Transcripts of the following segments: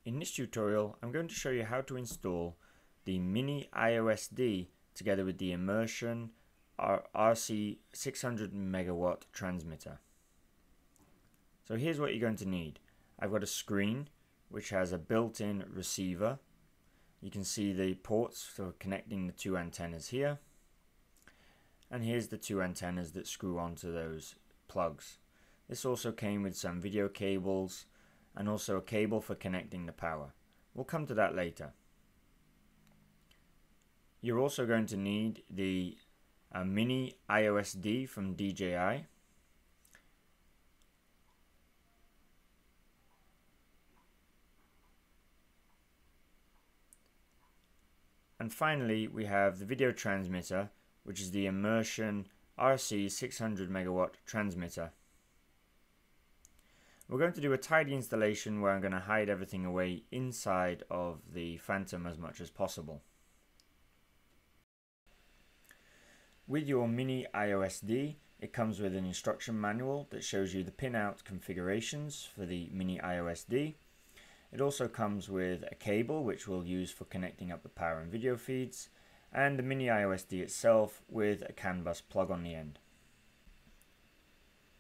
In this tutorial, I'm going to show you how to install the mini iOSD together with the Immersion RC 600 megawatt transmitter. So here's what you're going to need. I've got a screen which has a built-in receiver. You can see the ports for connecting the two antennas here. And here's the two antennas that screw onto those plugs. This also came with some video cables and also a cable for connecting the power. We'll come to that later. You're also going to need the mini iOSD from DJI. And finally, we have the video transmitter, which is the Immersion RC 600 megawatt transmitter. We're going to do a tidy installation where I'm going to hide everything away inside of the Phantom as much as possible. With your mini iOSD, it comes with an instruction manual that shows you the pin-out configurations for the mini iOSD. It also comes with a cable which we'll use for connecting up the power and video feeds, and the mini iOSD itself with a CAN bus plug on the end.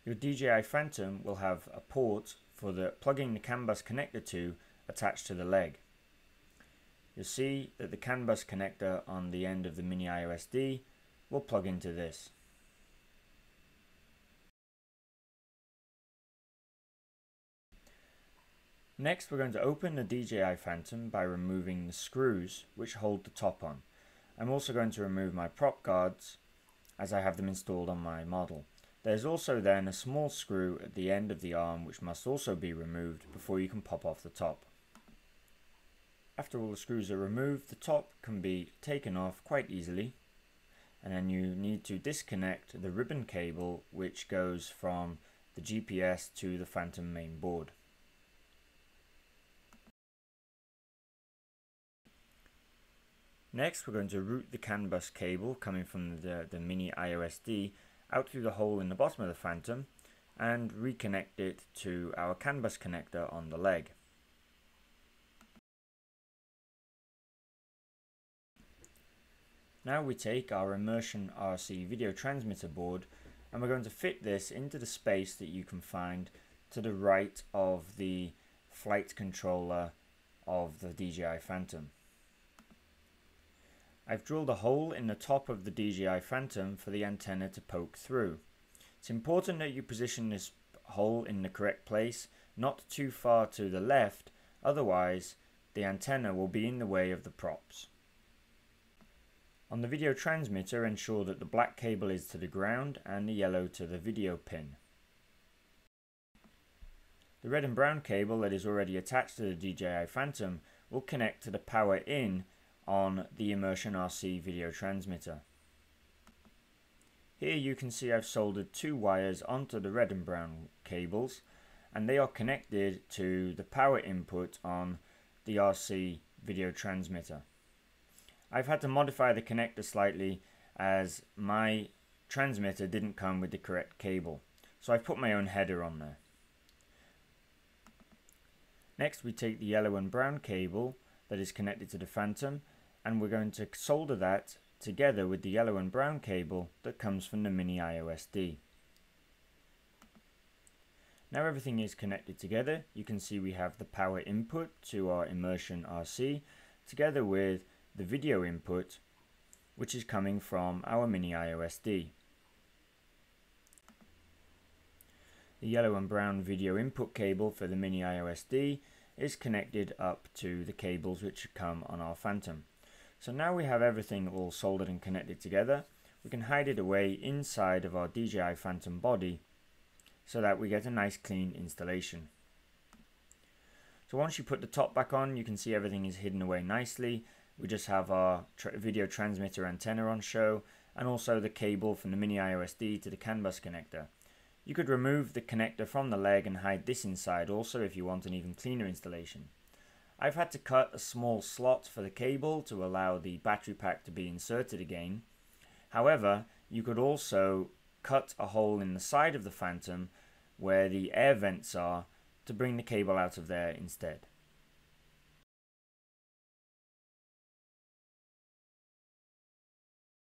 Your DJI Phantom will have a port for plugging the CAN bus connector to attached to the leg. You'll see that the CAN bus connector on the end of the mini iOSD will plug into this. Next, we're going to open the DJI Phantom by removing the screws which hold the top on. I'm also going to remove my prop guards as I have them installed on my model. There's also then a small screw at the end of the arm which must also be removed before you can pop off the top. After all the screws are removed, the top can be taken off quite easily, and then you need to disconnect the ribbon cable which goes from the GPS to the Phantom main board. Next, we're going to route the CAN bus cable coming from the mini iOSD out through the hole in the bottom of the Phantom and reconnect it to our CAN bus connector on the leg. Now we take our Immersion RC video transmitter board and we're going to fit this into the space that you can find to the right of the flight controller of the DJI Phantom. I've drilled a hole in the top of the DJI Phantom for the antenna to poke through. It's important that you position this hole in the correct place, not too far to the left, otherwise the antenna will be in the way of the props. On the video transmitter, ensure that the black cable is to the ground and the yellow to the video pin. The red and brown cable that is already attached to the DJI Phantom will connect to the power in on the Immersion RC video transmitter. Here you can see I've soldered two wires onto the red and brown cables, and they are connected to the power input on the RC video transmitter. I've had to modify the connector slightly as my transmitter didn't come with the correct cable, so I've put my own header on there. Next, we take the yellow and brown cable that is connected to the Phantom, and we're going to solder that together with the yellow and brown cable that comes from the mini iOSD. Now everything is connected together. You can see we have the power input to our Immersion RC together with the video input which is coming from our mini iOSD. The yellow and brown video input cable for the mini iOSD is connected up to the cables which come on our Phantom. So now we have everything all soldered and connected together, we can hide it away inside of our DJI Phantom body so that we get a nice clean installation. So once you put the top back on, you can see everything is hidden away nicely. We just have our video transmitter antenna on show and also the cable from the mini iOSD to the CAN bus connector. You could remove the connector from the leg and hide this inside also if you want an even cleaner installation. I've had to cut a small slot for the cable to allow the battery pack to be inserted again. However, you could also cut a hole in the side of the Phantom where the air vents are to bring the cable out of there instead.